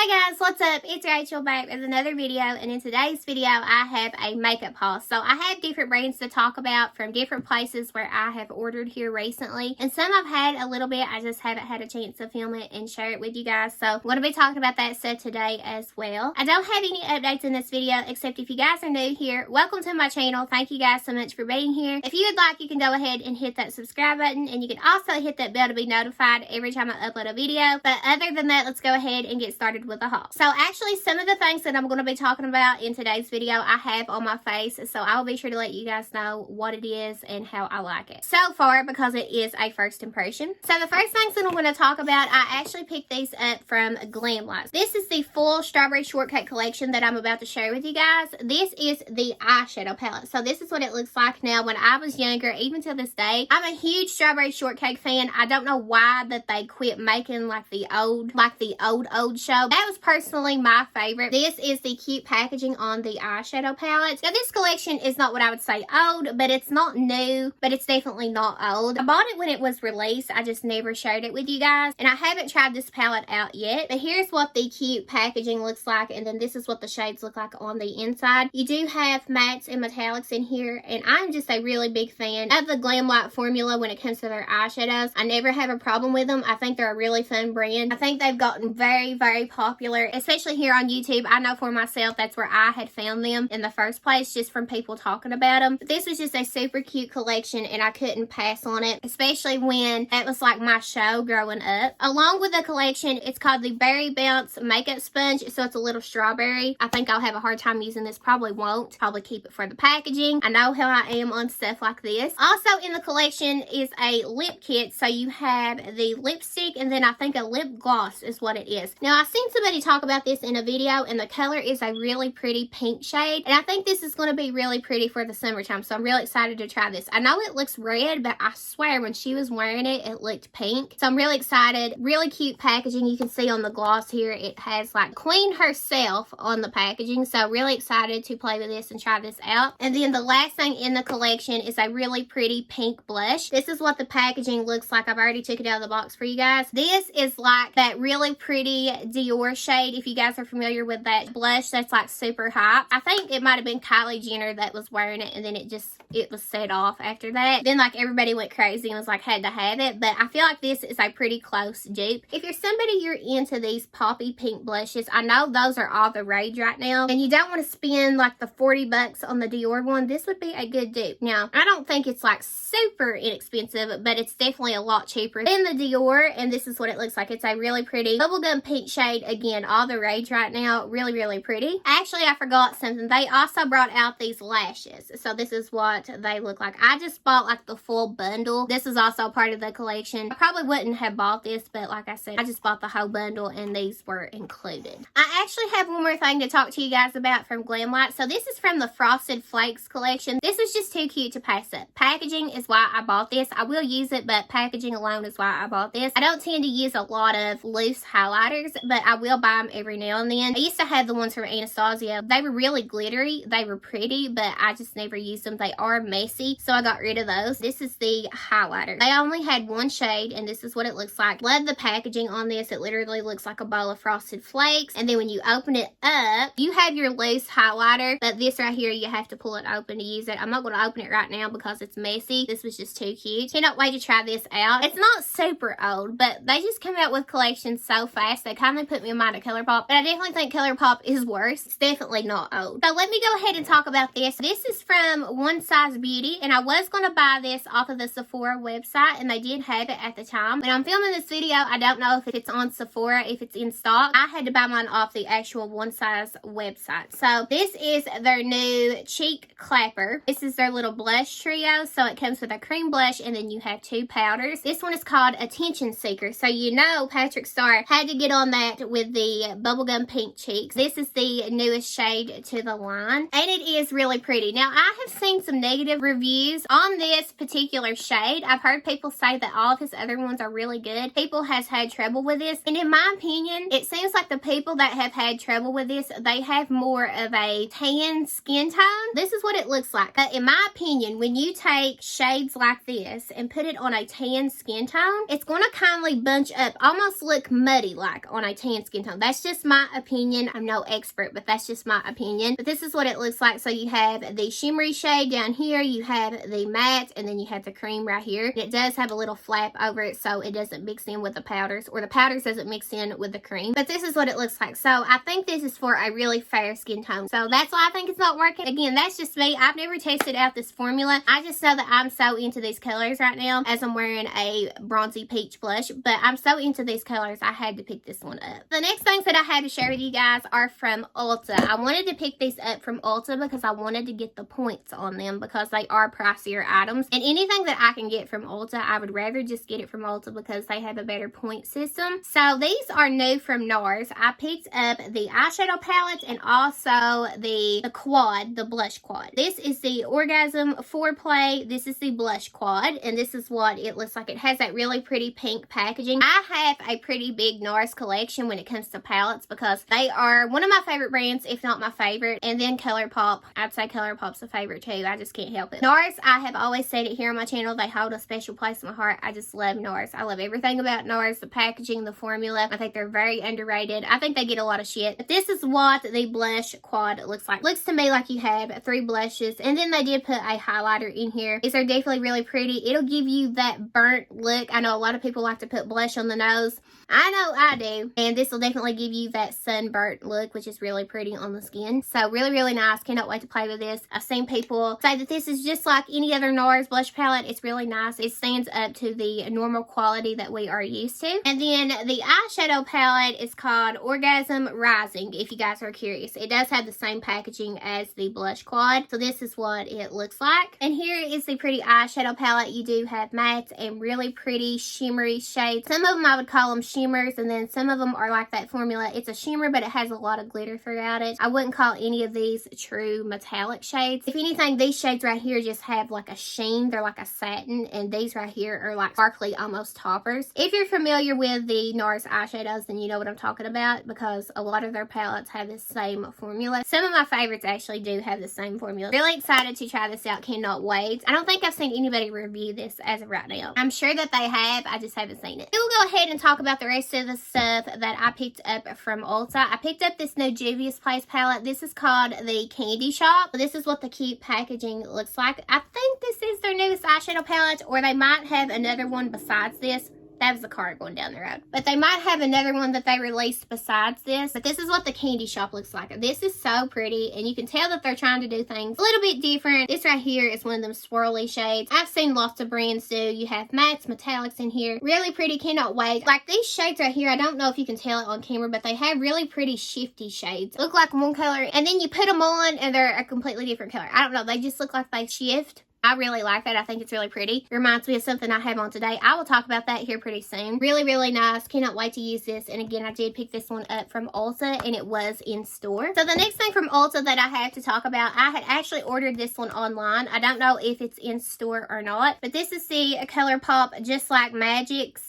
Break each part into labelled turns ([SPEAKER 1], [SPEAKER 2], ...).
[SPEAKER 1] Hey guys, what's up? It's Rachel back with another video, and in today's video I have a makeup haul. So I have different brands to talk about from different places where I have ordered here recently, and some I've had a little bit. I just haven't had a chance to film it and share it with you guys, so I'm going to be talking about that stuff today as well. I don't have any updates in this video, except if you guys are new here, welcome to my channel. Thank you guys so much for being here. If you would like, you can go ahead and hit that subscribe button, and you can also hit that bell to be notified every time I upload a video. But other than that, let's go ahead and get started with the haul. So actually, some of the things that I'm going to be talking about in today's video I have on my face, so I'll be sure to let you guys know what it is and how I like it so far, because it is a first impression. So the first things that I'm going to talk about, I actually picked these up from Glamlite. This is the full strawberry shortcake collection that I'm about to share with you guys. This is the eyeshadow palette. So this is what it looks like now. When I was younger, even to this day, I'm a huge strawberry shortcake fan. I don't know why that they quit making like the old show. That was personally my favorite. This is the cute packaging on the eyeshadow palette. Now this collection is not what I would say old, but it's not new, but it's definitely not old. I bought it when it was released. I just never shared it with you guys, and I haven't tried this palette out yet. But here's what the cute packaging looks like, and then this is what the shades look like on the inside. You do have mattes and metallics in here, and I'm just a really big fan of the Glamlite formula when it comes to their eyeshadows. I never have a problem with them. I think they're a really fun brand. I think they've gotten very, very popular, especially here on YouTube. I know for myself that's where I had found them in the first place, just from people talking about them. But this was just a super cute collection, and I couldn't pass on it, especially when that was like my show growing up. Along with the collection, it's called the Berry Bounce Makeup Sponge, so it's a little strawberry. I think I'll have a hard time using this. Probably won't. Probably keep it for the packaging. I know how I am on stuff like this. Also in the collection is a lip kit, so you have the lipstick, and then I think a lip gloss is what it is. Now I've seen somebody talk about this in a video, and the color is a really pretty pink shade, and I think this is going to be really pretty for the summertime, so I'm really excited to try this. I know it looks red, but I swear when she was wearing it, it looked pink, so I'm really excited. Really cute packaging. You can see on the gloss here it has like Queen herself on the packaging, so really excited to play with this and try this out. And then the last thing in the collection is a really pretty pink blush. This is what the packaging looks like. I've already took it out of the box for you guys. This is like that really pretty Dior shade. If you guys are familiar with that blush, that's like super hot. I think it might have been Kylie Jenner that was wearing it, and then it was set off after that. Then like everybody went crazy and was like had to have it, but I feel like this is a pretty close dupe. If you're somebody you're into these poppy pink blushes, I know those are all the rage right now, and you don't want to spend like the 40 bucks on the Dior one, this would be a good dupe. Now I don't think it's like super inexpensive, but it's definitely a lot cheaper than the Dior, and this is what it looks like. It's a really pretty bubblegum pink shade. Again, all the rage right now. Really, really pretty. Actually, I forgot something. They also brought out these lashes, so this is what they look like. I just bought like the full bundle. This is also part of the collection. I probably wouldn't have bought this, but like I said, I just bought the whole bundle, and these were included. I actually have one more thing to talk to you guys about from Glamlite. So this is from the Frosted Flakes collection. This is just too cute to pass up. Packaging is why I bought this. I will use it, but packaging alone is why I bought this. I don't tend to use a lot of loose highlighters, but I will buy them every now and then. I used to have the ones from Anastasia. They were really glittery. They were pretty, but I just never used them. They are messy, so I got rid of those. This is the highlighter. They only had one shade, and this is what it looks like. Love the packaging on this. It literally looks like a bowl of Frosted Flakes, and then when you open it up, you have your loose highlighter, but this right here, you have to pull it open to use it. I'm not going to open it right now because it's messy. This was just too cute. Cannot wait to try this out. It's not super old, but they just come out with collections so fast. They kind of put me in mind of ColourPop, but I definitely think ColourPop is worse. It's definitely not old. So let me go ahead and talk about this. This is from One Size Beauty, and I was going to buy this off of the Sephora website, and they did have it at the time. When I'm filming this video, I don't know if it's on Sephora, if it's in stock. I had to buy mine off the actual One Size website. So this is their new cheek clapper. This is their little blush trio. So it comes with a cream blush, and then you have two powders. This one is called Attention Seeker. So you know Patrick Star had to get on that with the bubblegum pink cheeks. This is the newest shade to the line, and it is really pretty. Now I have seen some negative reviews on this particular shade. I've heard people say that all of his other ones are really good. People has had trouble with this, and in my opinion, it seems like the people that have had trouble with this, they have more of a tan skin tone. This is what it looks like. In my opinion, when you take shades like this and put it on a tan skin tone, it's going to kindly bunch up, almost look muddy like on a tan skin tone. That's just my opinion. I'm no expert, but that's just my opinion. But this is what it looks like. So you have the shimmery shade down here, you have the matte, and then you have the cream right here. And it does have a little flap over it so it doesn't mix in with the powders, or the powders doesn't mix in with the cream. But this is what it looks like. So I think this is for a really fair skin tone. So that's why I think it's not working. Again, that's just me. I've never tested out this formula. I just know that I'm so into these colors right now as I'm wearing a bronzy peach blush. But I'm so into these colors, I had to pick this one up. The next things that I had to share with you guys are from Ulta. I wanted to pick these up from Ulta because I wanted to get the points on them because they are pricier items. And anything that I can get from Ulta, I would rather just get it from Ulta because they have a better point system. So these are new from NARS. I picked up the eyeshadow palette and also the quad, the blush quad. This is the Orgasm Foreplay. This is the blush quad, and this is what it looks like. It has that really pretty pink packaging. I have a pretty big NARS collection when it comes to palettes because they are one of my favorite brands, if not my favorite. And then ColourPop. I'd say ColourPop's a favorite too. I just can't help it. NARS, I have always said it here on my channel, they hold a special place in my heart. I just love NARS. I love everything about NARS, the packaging, the formula. I think they're very underrated. I think they get a lot of shit. But this is what the blush quad looks like. Looks to me like you have 3 blushes, and then they did put a highlighter in here. These are definitely really pretty. It'll give you that burnt look. I know a lot of people like to put blush on the nose. I know I do. And this will definitely give you that sunburnt look, which is really pretty on the skin. So really, really nice. Cannot wait to play with this. I've seen people say that this is just like any other NARS blush palette. It's really nice. It stands up to the normal quality that we are used to. And then the eyeshadow palette is called Orgasm Rising, if you guys are curious. It does have the same packaging as the blush quad. So this is what it looks like. And here is the pretty eyeshadow palette. You do have mattes and really pretty shimmery shades. Some of them I would call them shimmers, and then some of them are like that formula. It's a shimmer, but it has a lot of glitter throughout it. I wouldn't call any of these true metallic shades. If anything, these shades right here just have like a sheen. They're like a satin, and these right here are like sparkly, almost toppers. If you're familiar with the NARS eyeshadows, then you know what I'm talking about because a lot of their palettes have the same formula. Some of my favorites actually do have the same formula. Really excited to try this out. Cannot wait. I don't think I've seen anybody review this as of right now. I'm sure that they have. I just haven't seen it. We'll go ahead and talk about the rest of the stuff that I picked up from Ulta. I picked up this new Juvia's Place palette. This is called the Candy Shop. This is what the cute packaging looks like. I think this is their newest eyeshadow palette, or they might have another one besides this. That was the car going down the road. But they might have another one that they released besides this. But this is what the Candy Shop looks like. This is so pretty. And you can tell that they're trying to do things a little bit different. This right here is one of them swirly shades. I've seen lots of brands do. You have mattes, metallics in here. Really pretty. Cannot wait. Like these shades right here, I don't know if you can tell it on camera, but they have really pretty shifty shades. Look like one color, and then you put them on and they're a completely different color. I don't know. They just look like they shift. I really like that. I think it's really pretty. It reminds me of something I have on today. I will talk about that here pretty soon. Really, really nice. Cannot wait to use this. And again, I did pick this one up from Ulta, and it was in store. So the next thing from Ulta that I have to talk about, I had actually ordered this one online. I don't know if it's in store or not, but this is the ColourPop Just Like Magic's.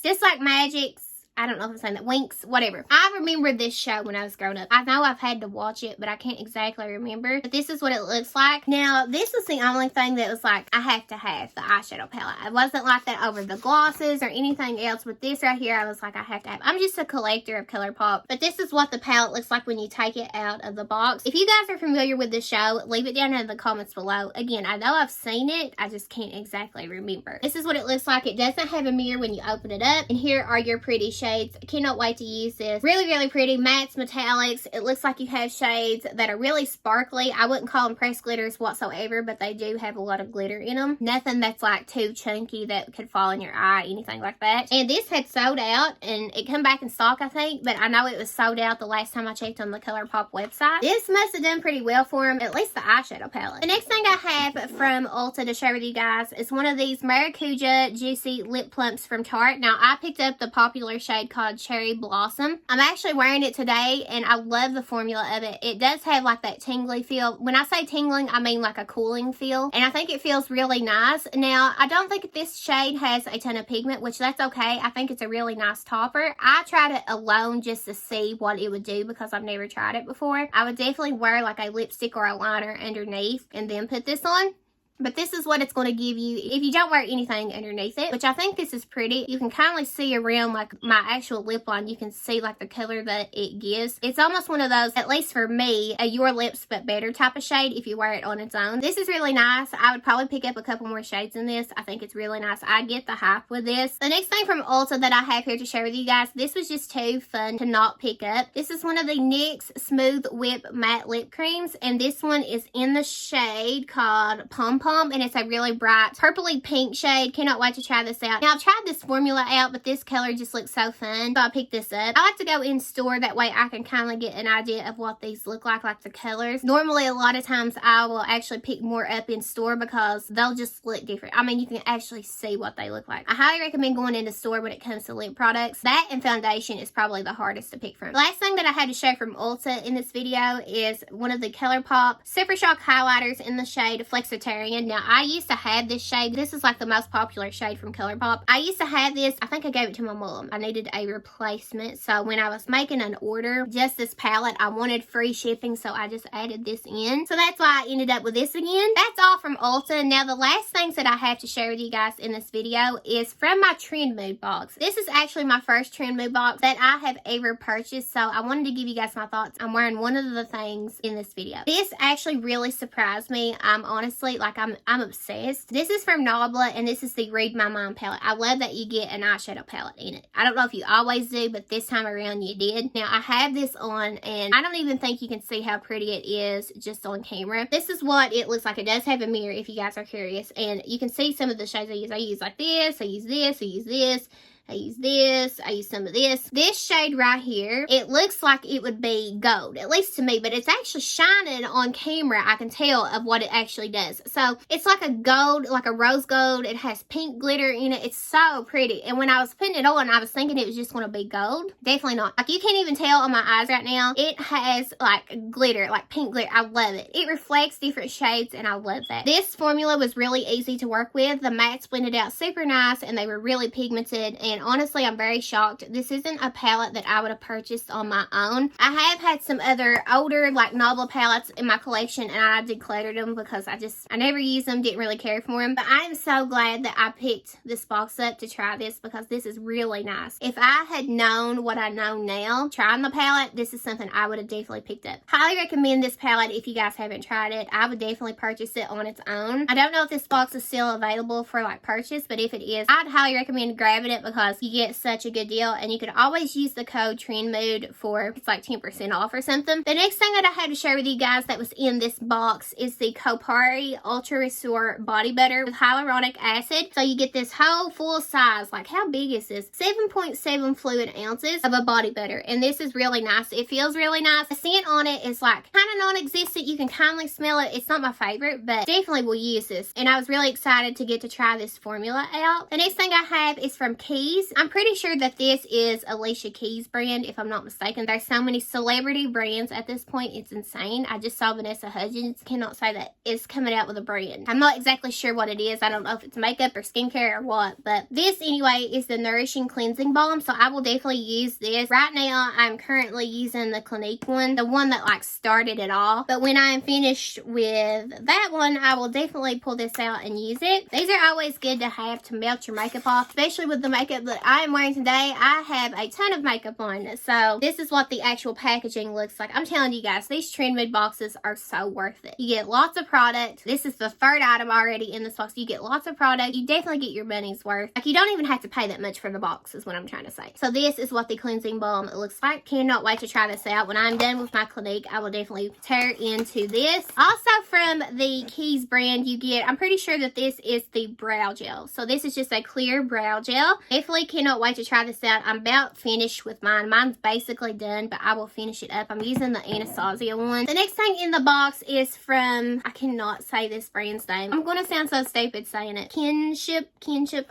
[SPEAKER 1] I don't know if I'm saying that. Winx, whatever. I remember this show when I was growing up. I know I've had to watch it, but I can't exactly remember. But this is what it looks like. Now, this was the only thing that was like, I have to have the eyeshadow palette. I wasn't like that over the glosses or anything else. With this right here, I was like, I have to have. I'm just a collector of ColourPop. But this is what the palette looks like when you take it out of the box. If you guys are familiar with the show, leave it down in the comments below. Again, I know I've seen it. I just can't exactly remember. This is what it looks like. It doesn't have a mirror when you open it up. And here are your pretty shades. Cannot wait to use this. Really, really pretty. Mattes, metallics. It looks like you have shades that are really sparkly. I wouldn't call them pressed glitters whatsoever, but they do have a lot of glitter in them. Nothing that's like too chunky that could fall in your eye, anything like that. And this had sold out, and it come back in stock, I think, but I know it was sold out the last time I checked on the ColourPop website. This must have done pretty well for them, at least the eyeshadow palette. The next thing I have from Ulta to share with you guys is one of these Maracuja Juicy Lip Plumps from Tarte. Now, I picked up the popular shade called Cherry Blossom. I'm actually wearing it today, and I love the formula of it. It does have like that tingly feel. When I say tingling, I mean like a cooling feel, and I think it feels really nice. Now, I don't think this shade has a ton of pigment, which that's okay. I think it's a really nice topper. I tried it alone just to see what it would do because I've never tried it before. I would definitely wear like a lipstick or a liner underneath and then put this on. but this is what it's going to give you if you don't wear anything underneath it, which I think this is pretty. You can kind of see around like my actual lip line. You can see like the color that it gives. It's almost one of those, at least for me, a Your Lips But Better type of shade if you wear it on its own. This is really nice. I would probably pick up a couple more shades in this. I think it's really nice. I get the hype with this. The next thing from Ulta that I have here to share with you guys, this was just too fun to not pick up. This is one of the NYX Smooth Whip Matte Lip Creams, and this one is in the shade called Pom Pom, and it's a really bright purpley pink shade. Cannot wait to try this out. Now, I've tried this formula out, but this color just looks so fun, so I picked this up. I like to go in store, that way I can kind of get an idea of what these look like the colors. Normally, a lot of times I will actually pick more up in store because they'll just look different. I mean, you can actually see what they look like. I highly recommend going into store when it comes to lip products. That and foundation is probably the hardest to pick from. The last thing that I had to show from Ulta in this video is one of the ColourPop Super Shock highlighters in the shade Flexitarian. Now, I used to have this shade. This is like the most popular shade from ColourPop. I used to have this. I think I gave it to my mom. I needed a replacement, so when I was making an order, just this palette, I wanted free shipping, so I just added this in. So that's why I ended up with this again. That's all from Ulta. Now, the last things that I have to share with you guys in this video is from my Trend Mood box. This is actually my first Trend Mood box that I have ever purchased, so I wanted to give you guys my thoughts. I'm wearing one of the things in this video. This actually really surprised me. I'm honestly, like, I'm obsessed. This is from Nabla, and this is the Read My Mind palette. I love that you get an eyeshadow palette in it. I don't know if you always do, but this time around you did. Now, I have this on, and I don't even think you can see how pretty it is just on camera. This is what it looks like. It does have a mirror if you guys are curious, and you can see some of the shades I use. I use like this, I use this, I use this, I use this, I use some of this. This shade right here, it looks like it would be gold, at least to me, but it's actually shining on camera. I can tell of what it actually does. So it's like a gold, like a rose gold. It has pink glitter in it. It's so pretty. And when I was putting it on, I was thinking it was just going to be gold. Definitely not. Like, you can't even tell on my eyes right now. It has like glitter, like pink glitter. I love it. It reflects different shades, and I love that. This formula was really easy to work with. The mattes blended out super nice, and they were really pigmented. And honestly, I'm very shocked. This isn't a palette that I would have purchased on my own. I have had some other older, like, Nabla palettes in my collection, and I decluttered them because I never used them, didn't really care for them. But I am so glad that I picked this box up to try this, because this is really nice. If I had known what I know now, trying the palette, this is something I would have definitely picked up. Highly recommend this palette if you guys haven't tried it. I would definitely purchase it on its own. I don't know if this box is still available for, like, purchase, but if it is, I'd highly recommend grabbing it because you get such a good deal, and you could always use the code TRENDMOOD for, it's like 10% off or something. The next thing that I had to share with you guys that was in this box is the Kopari Ultra Restore Body Butter with hyaluronic acid. So you get this whole full size, like, how big is this? 7.7 fluid ounces of a body butter, and this is really nice. It feels really nice. The scent on it is like kind of non-existent. You can kindly smell it. It's not my favorite, but definitely will use this, and I was really excited to get to try this formula out. The next thing I have is from Keys. I'm pretty sure that this is Alicia Keys brand, if I'm not mistaken. There's so many celebrity brands at this point. It's insane. I just saw Vanessa Hudgens. Cannot say that it's coming out with a brand. I'm not exactly sure what it is. I don't know if it's makeup or skincare or what, but this anyway is the Nourishing Cleansing Balm, so I will definitely use this. Right now, I'm currently using the Clinique one, the one that like started it all, but when I am finished with that one, I will definitely pull this out and use it. These are always good to have to melt your makeup off, especially with the makeup that I am wearing today. I have a ton of makeup on, so this is what the actual packaging looks like. I'm telling you guys, these Trend Mood boxes are so worth it. You get lots of product. This is the third item already in this box. You get lots of product. You definitely get your money's worth. Like, you don't even have to pay that much for the box is what I'm trying to say. So this is what the cleansing balm looks like. Cannot wait to try this out. When I'm done with my Clinique, I will definitely tear into this. Also from the Keys brand, you get, I'm pretty sure that this is the brow gel. So this is just a clear brow gel. Definitely cannot wait to try this out. I'm about finished with mine. Mine's basically done, but I will finish it up. I'm using the Anastasia one. The next thing in the box is from, I cannot say this brand's name. I'm going to sound so stupid saying it. Kinship.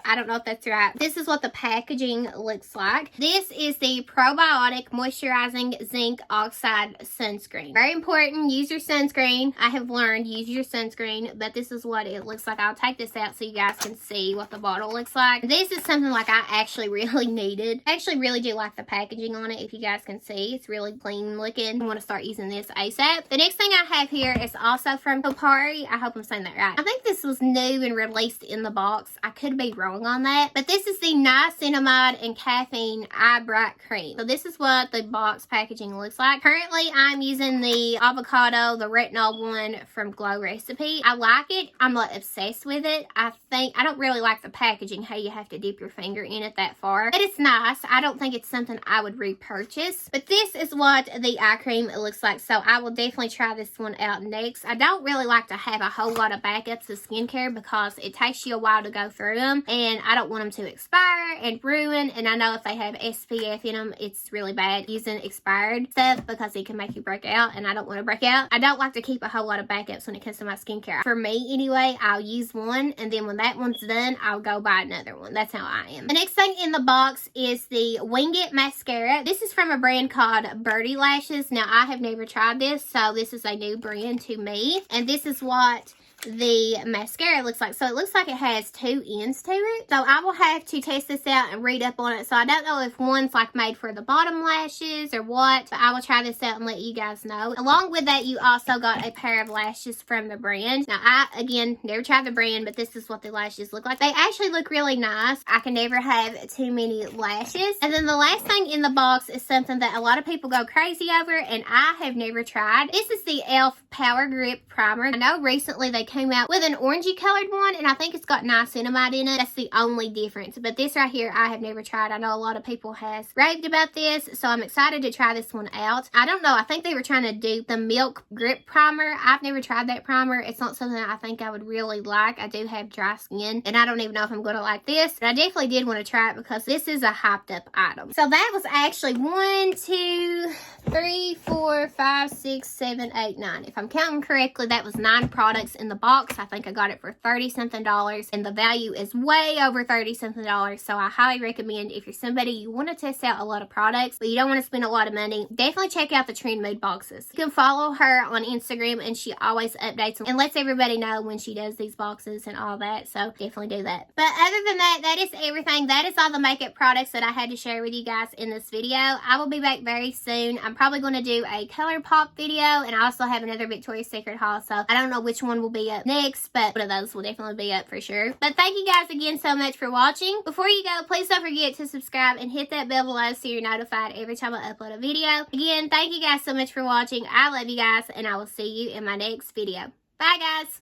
[SPEAKER 1] I don't know if that's right. This is what the packaging looks like. This is the Probiotic Moisturizing Zinc Oxide Sunscreen. Very important important. Use your sunscreen. I have learned, use your sunscreen, but this is what it looks like. I'll take this out so you guys can see what the bottle looks like. This is something like I actually really needed. I actually really do like the packaging on it. If you guys can see, it's really clean looking. I want to start using this ASAP. The next thing I have here is also from Kopari. I hope I'm saying that right. I think this was new and released in the box. I could be wrong on that, but this is the Niacinamide and Caffeine Eye Bright Cream. So this is what the box packaging looks like. Currently, I'm using the avocado, the retinol one from Glow Recipe. I like it. I'm like obsessed with it. I don't really like the packaging, how you have to dip your finger in it that far, but it's nice. I don't think it's something I would repurchase, but this is what the eye cream looks like. So I will definitely try this one out next. I don't really like to have a whole lot of backups of skincare because it takes you a while to go through them, and I don't want them to expire and ruin. And I know if they have SPF in them, it's really bad using expired stuff because it can make you break out, and I don't want to break out. I don't like to keep a whole lot of backups when it comes to my skincare. For me anyway, I'll use one, and then when that one's done, I'll go buy another one. That's how I am. The next thing in the box is the Wing It mascara. This is from a brand called Birdie Lashes. Now, I have never tried this, so this is a new brand to me, and this is what the mascara looks like. So it looks like it has two ends to it. So I will have to test this out and read up on it. So I don't know if one's like made for the bottom lashes or what, but I will try this out and let you guys know. Along with that, you also got a pair of lashes from the brand. Now I, again, never tried the brand, but this is what the lashes look like. They actually look really nice. I can never have too many lashes. And then the last thing in the box is something that a lot of people go crazy over, and I have never tried. This is the e.l.f. Power Grip Primer. I know recently they came out with an orangey colored one, and I think it's got niacinamide in it. That's the only difference. But this right here, I have never tried. I know a lot of people has raved about this, so I'm excited to try this one out. I don't know. I think they were trying to do the Milk Grip Primer. I've never tried that primer. It's not something I think I would really like. I do have dry skin, and I don't even know if I'm going to like this, but I definitely did want to try it because this is a hyped up item. So that was actually 1, 2, 3, 4, 5, 6, 7, 8, 9. If I'm counting correctly, that was 9 products in the box. I think I got it for $30-something, and the value is way over $30-something. So I highly recommend, if you're somebody you want to test out a lot of products but you don't want to spend a lot of money, definitely check out the Trend Mood boxes. You can follow her on Instagram, and she always updates them and lets everybody know when she does these boxes and all that. So definitely do that. But other than that, that is everything. That is all the makeup products that I had to share with you guys in this video. I will be back very soon. I'm probably going to do a ColourPop video, and I also have another Victoria's Secret haul, so I don't know which one will be up next, but one of those will definitely be up for sure. But thank you guys again so much for watching. Before you go, please don't forget to subscribe and hit that bell below so you're notified every time I upload a video. Again, thank you guys so much for watching. I love you guys, and I will see you in my next video. Bye, guys.